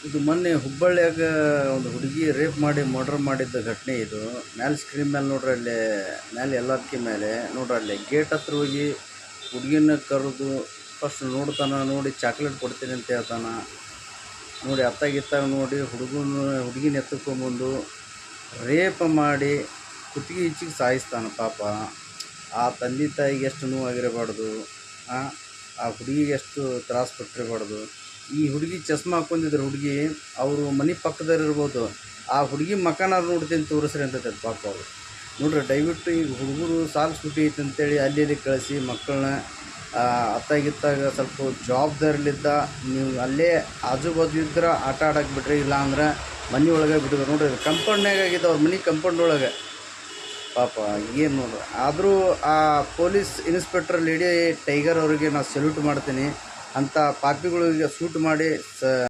ಇದು ಮೊನ್ನೆ ಹುಬ್ಬಳ್ಳಿಯಾಗ ಒಂದು ಹುಡುಗಿ ರೇಪ್ ಮಾಡಿ ಮರ್ಡರ್ ಮಾಡಿದ್ದ ಘಟನೆ ಇದು. ಮ್ಯಾಲೆ ಸ್ಕ್ರೀನ್ ಮೇಲೆ ನೋಡ್ರಿ, ಅಲ್ಲೇ ಮ್ಯಾಲೆ ಎಲ್ಲದಕ್ಕೆ ಮೇಲೆ ನೋಡ್ರಿ, ಅಲ್ಲೇ ಗೇಟ್ ಹತ್ರ ಹೋಗಿ ಹುಡುಗಿನ ಕರೆದು ಫಸ್ಟ್ ನೋಡ್ತಾನೆ. ನೋಡಿ ಚಾಕ್ಲೇಟ್ ಕೊಡ್ತೀನಿ ಅಂತ ಹೇಳ್ತಾನೆ. ನೋಡಿ ಅತ್ತಾಗಿತ್ತಾಗ ನೋಡಿ ಹುಡುಗಿನ ಎತ್ತುಕೊಂಬಂದು ರೇಪ್ ಮಾಡಿ ಕುತ್ತಿಗೆ ಈಚಿಗೆ ಸಾಯಿಸ್ತಾನೆ. ಪಾಪ ಆ ತಂದೆ ತಾಯಿಗೆ ಎಷ್ಟು ನೋವಾಗಿರಬಾರ್ದು, ಆ ಹುಡುಗಿಗೆ ಎಷ್ಟು ತ್ರಾಸ ಪಟ್ಟಿರಬಾರ್ದು. ಈ ಹುಡುಗಿ ಚಸ್ಮಾ ಹಾಕ್ಕೊಂಡಿದ್ರು ಹುಡುಗಿ, ಅವರು ಮನೆ ಪಕ್ಕದಲ್ಲಿರ್ಬೋದು. ಆ ಹುಡುಗಿ ಮಕ್ಕನಾರು ನೋಡ್ತೀನಿ ತೋರಿಸ್ರಿ ಅಂತೈತೆ ಪಾಪ ಅವರು. ನೋಡ್ರಿ, ದಯವಿಟ್ಟು ಈಗ ಹುಡುಗರು ಸಾಲು ಸುಟಿ ಐತೆ ಅಂತೇಳಿ ಅಲ್ಲಿ ಕಳಿಸಿ ಮಕ್ಕಳನ್ನ ಅತ್ತಾಗಿತ್ತಾಗ ಸ್ವಲ್ಪ ಜವಾಬ್ದಾರಿಲಿದ್ದ ನೀವು ಅಲ್ಲೇ ಆಜು ಬಾಜು ಇದ್ರೆ ಆಟ ಆಡಕ್ಕೆ ಬಿಡ್ರಿ, ಇಲ್ಲ ಅಂದ್ರೆ ಮನೆ ಒಳಗೆ ಬಿಟ್ಟಿದ್ರು. ನೋಡ್ರಿ, ಕಂಪೌಂಡ್ನಾಗ ಆಗಿದ್ದು ಅವ್ರ ಮನೆ ಕಂಪೌಂಡ್ ಒಳಗೆ. ಪಾಪ ಏನು ನೋಡ್ರಿ. ಆದರೂ ಆ ಪೊಲೀಸ್ ಇನ್ಸ್ಪೆಕ್ಟರ್ ಲೇಡಿ ಟೈಗರ್ ಅವರಿಗೆ ನಾನು ಸಲ್ಯೂಟ್ ಮಾಡ್ತೀನಿ. ಅಂಥ ಪಾಪಿಗಳಿಗೆ ಸೂಟ್ ಮಾಡಿ